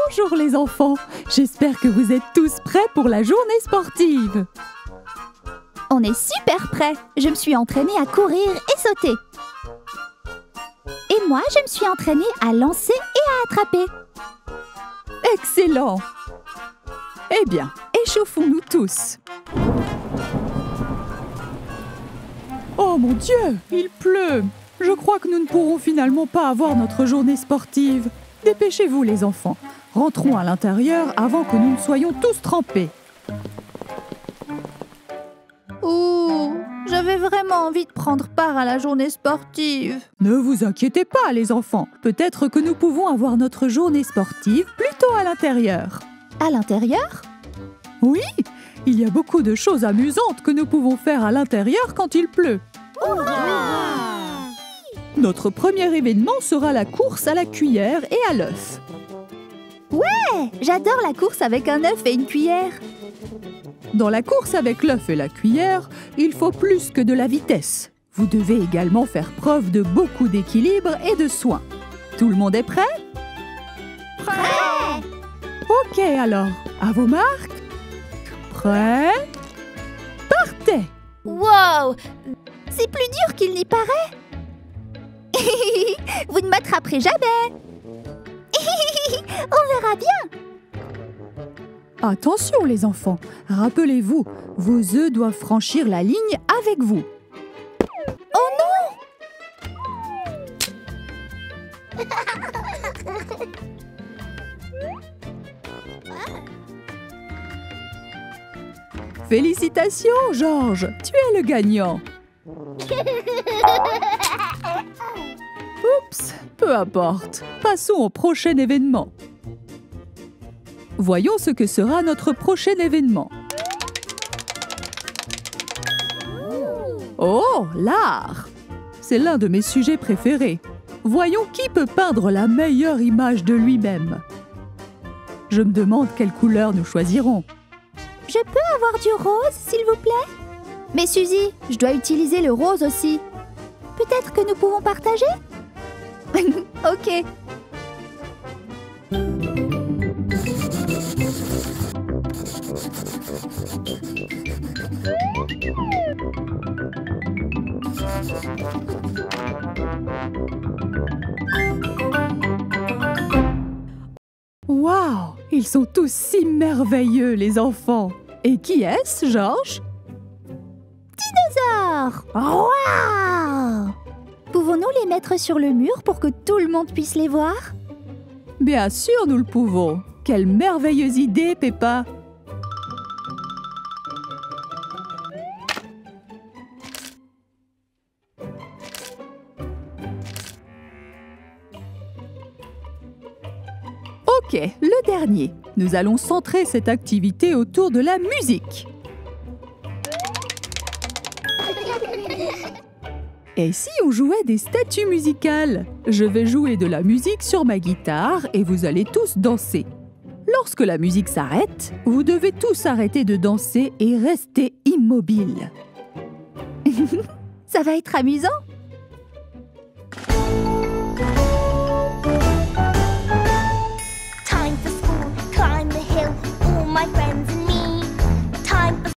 Bonjour les enfants, j'espère que vous êtes tous prêts pour la journée sportive. On est super prêts. Je me suis entraînée à courir et sauter. Et moi, je me suis entraînée à lancer et à attraper. Excellent. Eh bien, échauffons-nous tous. Oh mon Dieu, il pleut. Je crois que nous ne pourrons finalement pas avoir notre journée sportive. Dépêchez-vous les enfants. Rentrons à l'intérieur avant que nous ne soyons tous trempés. Ouh, j'avais vraiment envie de prendre part à la journée sportive. Ne vous inquiétez pas les enfants. Peut-être que nous pouvons avoir notre journée sportive plutôt à l'intérieur. À l'intérieur? Oui, il y a beaucoup de choses amusantes que nous pouvons faire à l'intérieur quand il pleut. Notre premier événement sera la course à la cuillère et à l'œuf. Ouais, j'adore la course avec un œuf et une cuillère. Dans la course avec l'œuf et la cuillère, il faut plus que de la vitesse. Vous devez également faire preuve de beaucoup d'équilibre et de soin. Tout le monde est prêt? Prêt! Ok alors, à vos marques. Prêt? Partez! Wow! C'est plus dur qu'il n'y paraît. Vous ne m'attraperez jamais. On verra bien. Attention les enfants, rappelez-vous, vos œufs doivent franchir la ligne avec vous. Oh non! Félicitations Georges, tu es le gagnant. Oups, peu importe. Passons au prochain événement. Voyons ce que sera notre prochain événement. Oh, l'art! C'est l'un de mes sujets préférés. Voyons qui peut peindre la meilleure image de lui-même. Je me demande quelle couleur nous choisirons. Je peux avoir du rose, s'il vous plaît? Mais Suzy, je dois utiliser le rose aussi. Peut-être que nous pouvons partager? Ok. Waouh! Ils sont tous si merveilleux, les enfants! Et qui est-ce, Georges? Dinosaures! Wow! Pouvons-nous les mettre sur le mur pour que tout le monde puisse les voir? Bien sûr, nous le pouvons! Quelle merveilleuse idée, Peppa! Ok, le dernier. Nous allons centrer cette activité autour de la musique. Et si on jouait des statues musicales? Je vais jouer de la musique sur ma guitare et vous allez tous danser. Lorsque la musique s'arrête, vous devez tous arrêter de danser et rester immobiles. Ça va être amusant. Time for school, climb the hill, all my friends and me. Time for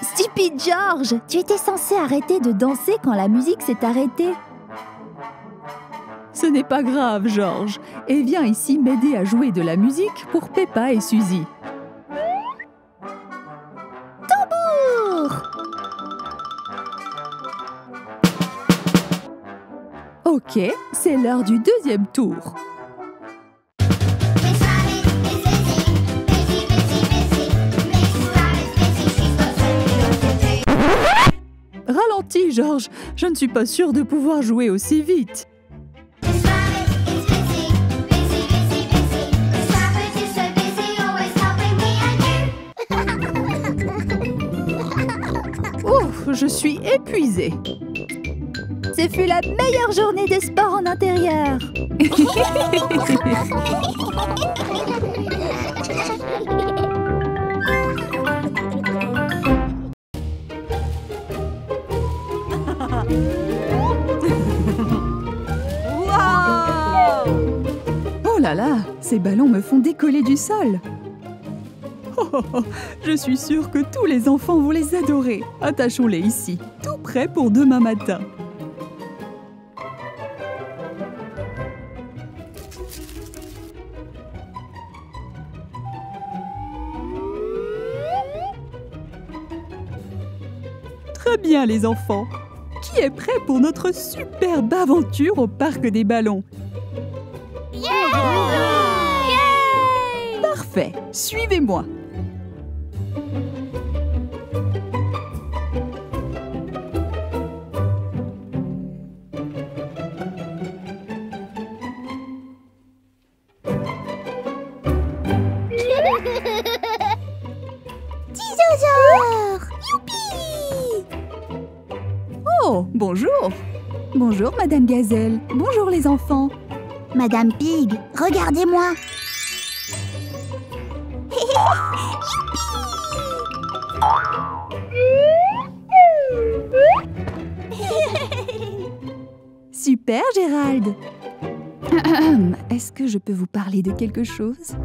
Stupide George, tu étais censé arrêter de danser quand la musique s'est arrêtée. Ce n'est pas grave, Georges. Et viens ici m'aider à jouer de la musique pour Peppa et Suzy. Tambour! Ok, c'est l'heure du deuxième tour. Miss Rabbit is busy, busy, busy, busy. Mrs. Rabbit's busy, she's got plenty to do. Ralentis, Georges. Je ne suis pas sûre de pouvoir jouer aussi vite. Miss Rabbit is busy, busy, busy, busy. Miss Rabbit is so busy, always helping me and you. Ouf, je suis épuisée. Ce fut la meilleure journée de sport en intérieur. Wow! là là, ces ballons me font décoller du sol. Oh, oh, oh, je suis sûre que tous les enfants vont les adorer. Attachons-les ici, tout prêt pour demain matin. Très bien les enfants. Qui est prêt pour notre superbe aventure au parc des ballons? Parfait, suivez-moi. Dinosaure! Youpi! Oh, bonjour. Bonjour, Madame Gazelle. Bonjour, les enfants. Madame Pig, regardez-moi! Super, Gérald. Est-ce que je peux vous parler de quelque chose?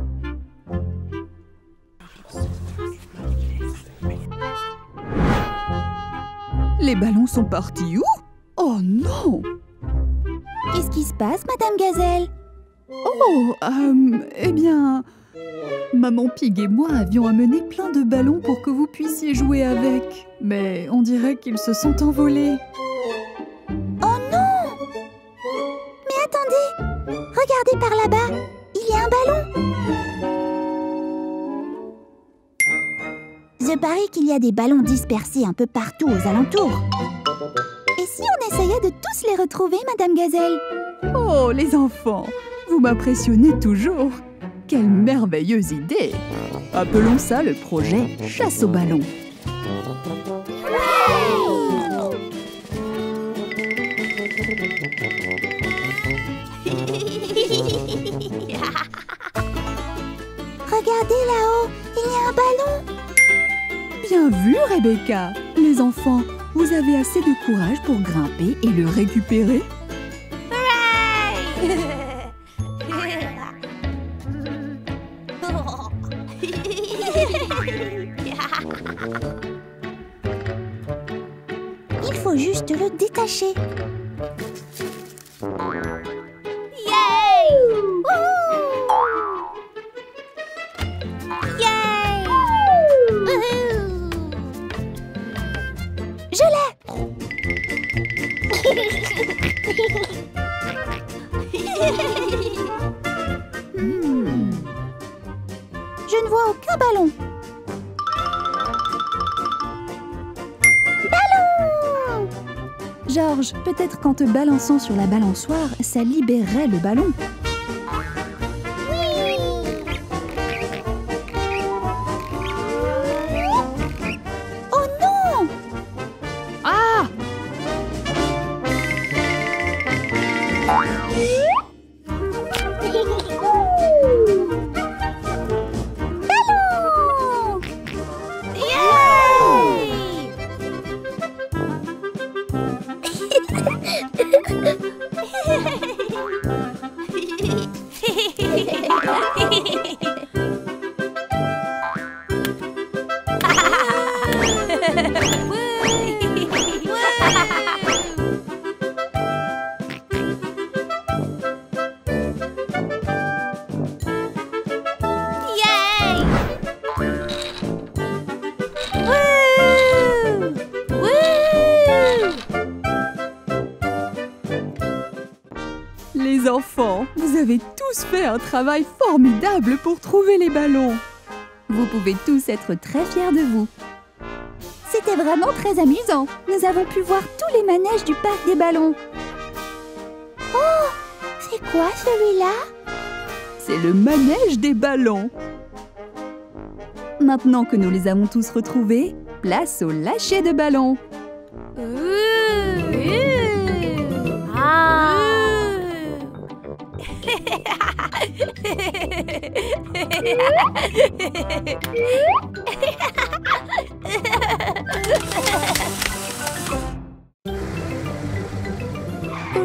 Les ballons sont partis où? Oh non! Qu'est-ce qui se passe, Madame Gazelle? Oh, eh bien... Maman Pig et moi avions amené plein de ballons pour que vous puissiez jouer avec. Mais on dirait qu'ils se sont envolés. Oh non! Mais attendez! Regardez par là-bas! Il y a un ballon! Je parie qu'il y a des ballons dispersés un peu partout aux alentours. Et si on essayait de tous les retrouver, Madame Gazelle? Oh, les enfants, vous m'impressionnez toujours. Quelle merveilleuse idée! Appelons ça le projet Chasse aux ballons. Regardez là-haut, il y a un ballon! Bien vu, Rebecca. Les enfants, vous avez assez de courage pour grimper et le récupérer? Il faut juste le détacher. Je l'ai! Je ne vois aucun ballon. Ballon! Georges, peut-être qu'en te balançant sur la balançoire, ça libérerait le ballon. Oh non! Ah! Ballon! Les enfants, vous avez tous fait un travail formidable pour trouver les ballons. Vous pouvez tous être très fiers de vous. C'était vraiment très amusant. Nous avons pu voir tous les manèges du parc des ballons. Oh, c'est quoi celui-là? C'est le manège des ballons. Maintenant que nous les avons tous retrouvés, place au lâcher de ballons.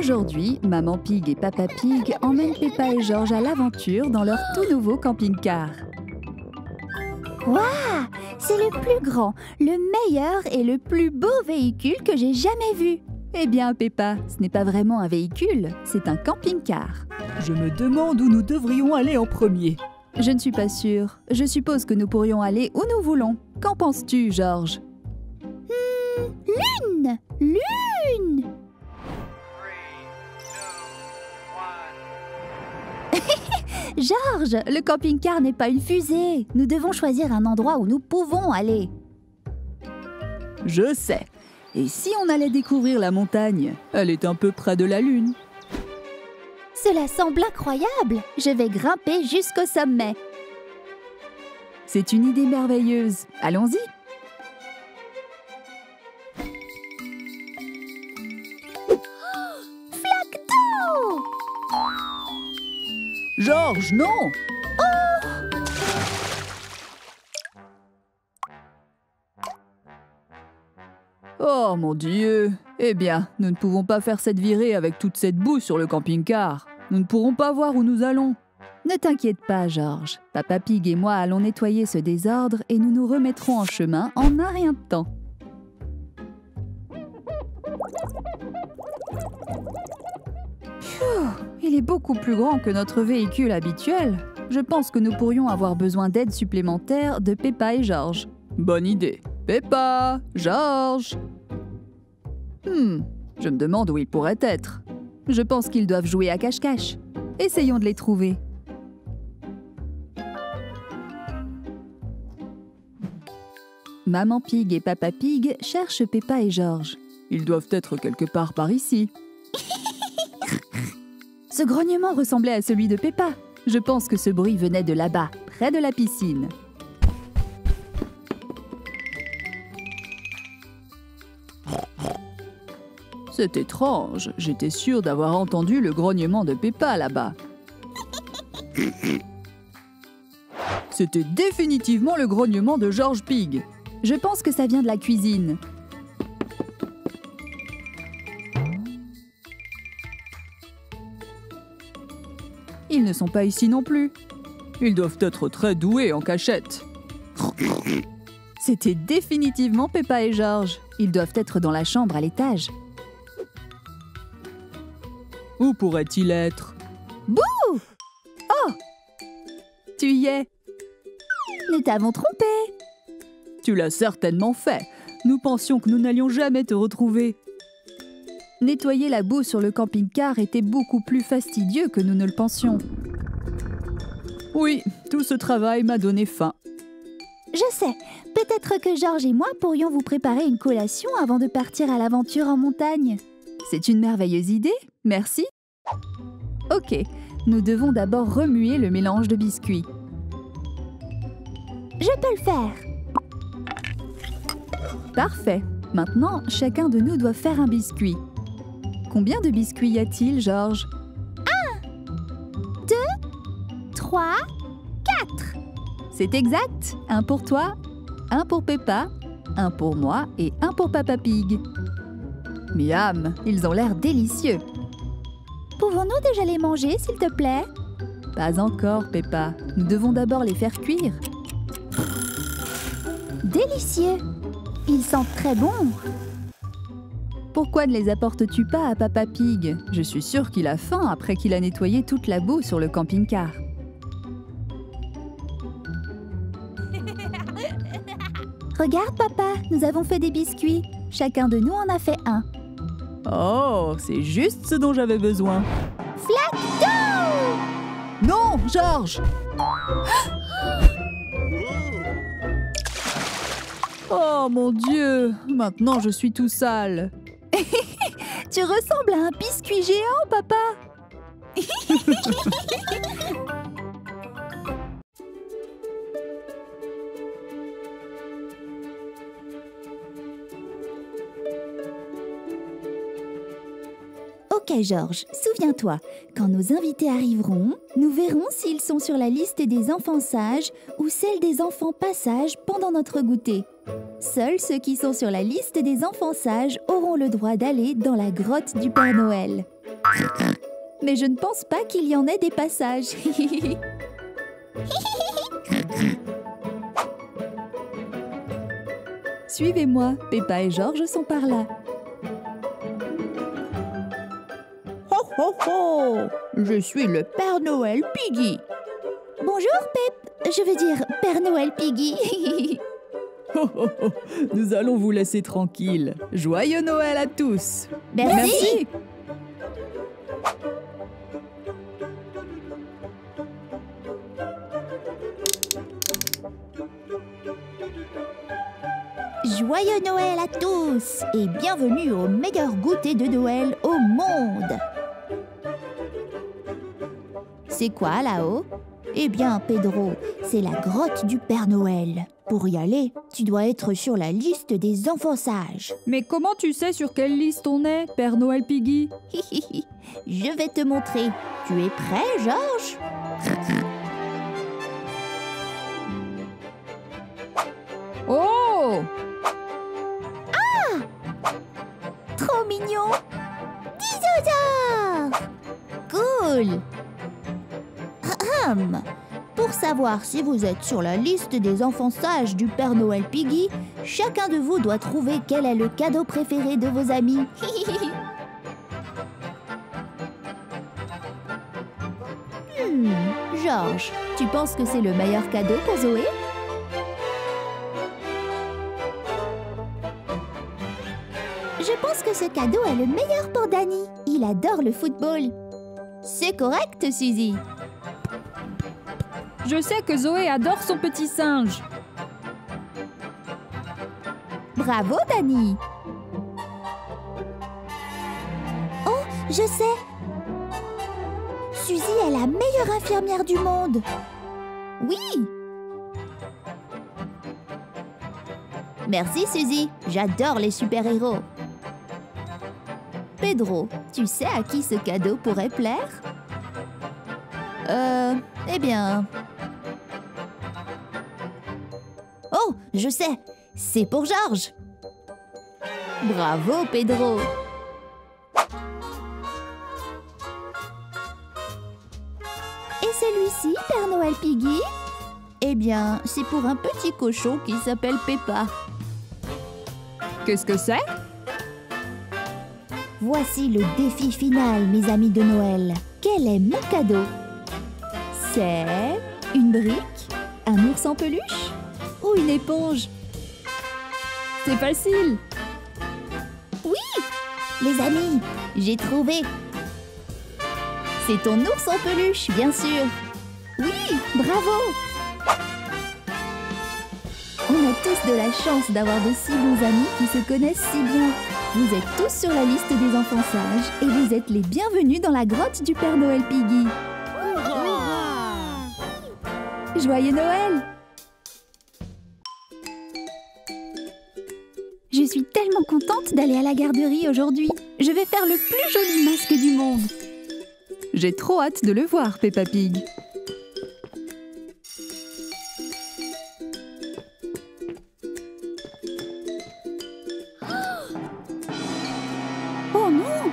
Aujourd'hui, Maman Pig et Papa Pig emmènent Peppa et George à l'aventure dans leur tout nouveau camping-car. Waouh! C'est le plus grand, le meilleur et le plus beau véhicule que j'ai jamais vu. Eh bien, Peppa, ce n'est pas vraiment un véhicule, c'est un camping-car. Je me demande où nous devrions aller en premier. Je ne suis pas sûre. Je suppose que nous pourrions aller où nous voulons. Qu'en penses-tu, George? Lune! Lune! George, le camping-car n'est pas une fusée. Nous devons choisir un endroit où nous pouvons aller. Je sais. Et si on allait découvrir la montagne? Elle est un peu près de la Lune. Cela semble incroyable. Je vais grimper jusqu'au sommet. C'est une idée merveilleuse. Allons-y. Flaque d'eau! George, non! Oh mon Dieu! Eh bien, nous ne pouvons pas faire cette virée avec toute cette boue sur le camping-car. Nous ne pourrons pas voir où nous allons. Ne t'inquiète pas, George. Papa Pig et moi allons nettoyer ce désordre et nous nous remettrons en chemin en un rien de temps. Il est beaucoup plus grand que notre véhicule habituel. Je pense que nous pourrions avoir besoin d'aide supplémentaire de Peppa et George. Bonne idée. Peppa, George. Je me demande où ils pourraient être. Je pense qu'ils doivent jouer à cache-cache. Essayons de les trouver. Maman Pig et Papa Pig cherchent Peppa et George. Ils doivent être quelque part par ici. Ce grognement ressemblait à celui de Peppa. Je pense que ce bruit venait de là-bas, près de la piscine. C'est étrange. J'étais sûre d'avoir entendu le grognement de Peppa là-bas. C'était définitivement le grognement de George Pig. Je pense que ça vient de la cuisine. Ils ne sont pas ici non plus. Ils doivent être très doués en cachette. C'était définitivement Peppa et George. Ils doivent être dans la chambre à l'étage. Où pourrait-il être? Bouh! Oh! Tu y es. Nous t'avons trompé. Tu l'as certainement fait. Nous pensions que nous n'allions jamais te retrouver. Nettoyer la boue sur le camping-car était beaucoup plus fastidieux que nous ne le pensions. Oui, tout ce travail m'a donné faim. Je sais. Peut-être que George et moi pourrions vous préparer une collation avant de partir à l'aventure en montagne. C'est une merveilleuse idée, merci. Ok, nous devons d'abord remuer le mélange de biscuits. Je peux le faire. Parfait. Maintenant, chacun de nous doit faire un biscuit. Combien de biscuits y a-t-il, George? 3. C'est exact. Un pour toi, un pour Peppa, un pour moi et un pour Papa Pig. Miam, ils ont l'air délicieux. Pouvons-nous déjà les manger, s'il te plaît? Pas encore, Peppa. Nous devons d'abord les faire cuire. Délicieux. Ils sentent très bon. Pourquoi ne les apportes-tu pas à Papa Pig? Je suis sûre qu'il a faim après qu'il a nettoyé toute la boue sur le camping-car. Regarde, papa, nous avons fait des biscuits. Chacun de nous en a fait un. Oh, c'est juste ce dont j'avais besoin. Flaque d'eau! Non, George! Oh mon Dieu! Maintenant je suis tout sale. Tu ressembles à un biscuit géant, papa. Ok, George, souviens-toi, quand nos invités arriveront, nous verrons s'ils sont sur la liste des enfants sages ou celle des enfants pas sages pendant notre goûter. Seuls ceux qui sont sur la liste des enfants sages auront le droit d'aller dans la grotte du Père Noël. Mais je ne pense pas qu'il y en ait des passages. Suivez-moi, Peppa et Georges sont par là. Ho ho ho! Je suis le Père Noël Piggy. Bonjour, Pep. Je veux dire, Père Noël Piggy. Oh, oh, oh. Nous allons vous laisser tranquille. Joyeux Noël à tous. Merci. Joyeux Noël à tous et bienvenue au meilleur goûter de Noël au monde. C'est quoi là-haut? Eh bien, Pedro, c'est la grotte du Père Noël. Pour y aller, tu dois être sur la liste des enfants sages. Mais comment tu sais sur quelle liste on est, Père Noël Piggy? Je vais te montrer. Tu es prêt, Georges? Oh! Trop mignon! Dinosaure! Cool! Ahem. Pour savoir si vous êtes sur la liste des enfants sages du Père Noël Piggy, chacun de vous doit trouver quel est le cadeau préféré de vos amis. Georges, tu penses que c'est le meilleur cadeau pour Zoé? Je pense que ce cadeau est le meilleur pour Danny. Il adore le football. C'est correct, Suzy. Je sais que Zoé adore son petit singe. Bravo, Danny. Oh, je sais. Suzy est la meilleure infirmière du monde. Oui. Merci, Suzy. J'adore les super-héros. Pedro, tu sais à qui ce cadeau pourrait plaire? Eh bien... Oh, je sais, c'est pour Georges. Bravo, Pedro. Et celui-ci, Père Noël Piggy? Eh bien, c'est pour un petit cochon qui s'appelle Peppa. Qu'est-ce que c'est? Voici le défi final, mes amis de Noël. Quel est mon cadeau? C'est une brique, un ours en peluche ou une éponge? C'est facile. Oui, les amis, j'ai trouvé. C'est ton ours en peluche, bien sûr. Oui, bravo. On a tous de la chance d'avoir de si bons amis qui se connaissent si bien. Vous êtes tous sur la liste des enfants sages et vous êtes les bienvenus dans la grotte du Père Noël Piggy. Joyeux Noël! Je suis tellement contente d'aller à la garderie aujourd'hui. Je vais faire le plus joli masque du monde. J'ai trop hâte de le voir, Peppa Pig. Oh non!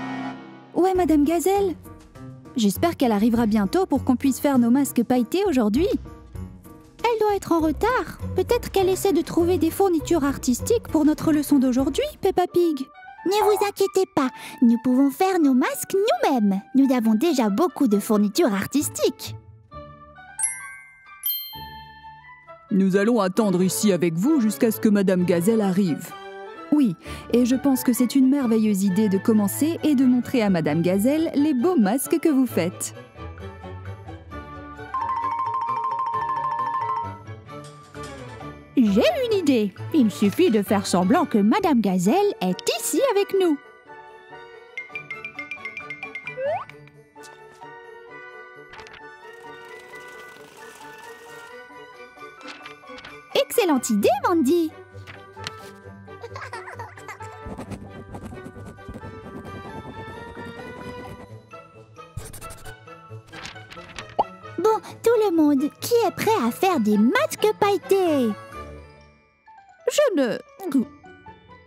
Où est Madame Gazelle? J'espère qu'elle arrivera bientôt pour qu'on puisse faire nos masques pailletés aujourd'hui. Elle doit être en retard. Peut-être qu'elle essaie de trouver des fournitures artistiques pour notre leçon d'aujourd'hui, Peppa Pig. Ne vous inquiétez pas, nous pouvons faire nos masques nous-mêmes. Nous avons déjà beaucoup de fournitures artistiques. Nous allons attendre ici avec vous jusqu'à ce que Madame Gazelle arrive. Oui, et je pense que c'est une merveilleuse idée de commencer et de montrer à Madame Gazelle les beaux masques que vous faites. J'ai une idée. Il suffit de faire semblant que Madame Gazelle est ici avec nous. Excellente idée, Mandy. Bon, tout le monde, qui est prêt à faire des masques pailletés? Je ne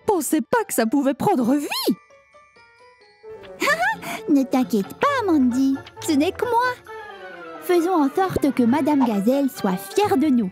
pensais pas que ça pouvait prendre vie. Ne t'inquiète pas, Mandy, ce n'est que moi. Faisons en sorte que Madame Gazelle soit fière de nous.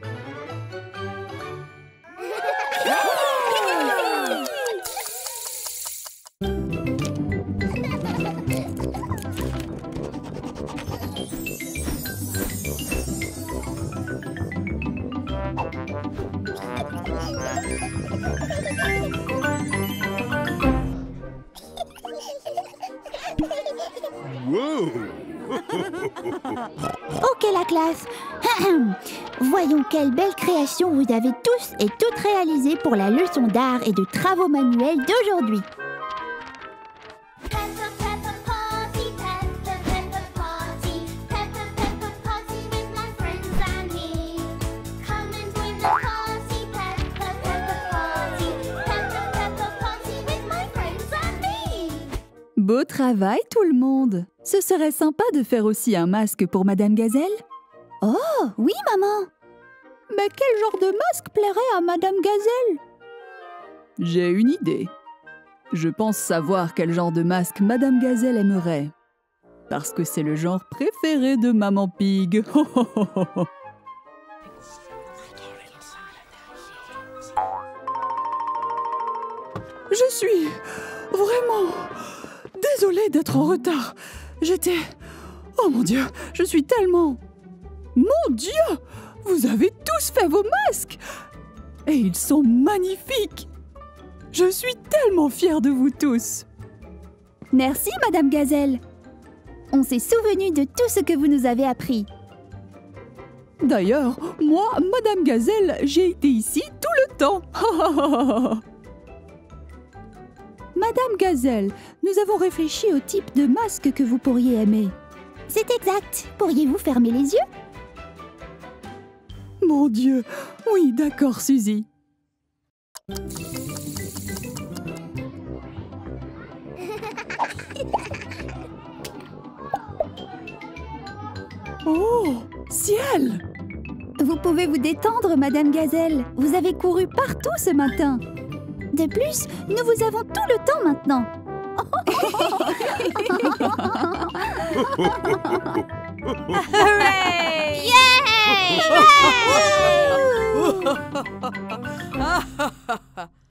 Ok la classe. Voyons quelle belle création vous avez tous et toutes réalisées pour la leçon d'art et de travaux manuels d'aujourd'hui. Peppa, Peppa party, Peppa, Peppa party, Peppa, Peppa party with my friends and me. Come and join the party, Peppa, Peppa party, Peppa, Peppa party with my friends and me. Beau travail tout le monde! Ce serait sympa de faire aussi un masque pour Madame Gazelle. Oh, oui maman. Mais quel genre de masque plairait à Madame Gazelle? J'ai une idée. Je pense savoir quel genre de masque Madame Gazelle aimerait. Parce que c'est le genre préféré de Maman Pig. Je suis vraiment désolée d'être en retard. J'étais... Oh mon Dieu, je suis tellement... Mon Dieu, vous avez tous fait vos masques. Et ils sont magnifiques. Je suis tellement fière de vous tous. Merci Madame Gazelle. On s'est souvenu de tout ce que vous nous avez appris. D'ailleurs, moi, Madame Gazelle, j'ai été ici tout le temps. Madame Gazelle, nous avons réfléchi au type de masque que vous pourriez aimer. C'est exact. Pourriez-vous fermer les yeux? Mon Dieu, oui, d'accord, Suzy. Oh, ciel! Vous pouvez vous détendre, Madame Gazelle. Vous avez couru partout ce matin. De plus, nous vous avons tout le temps maintenant. Hooray! Yay!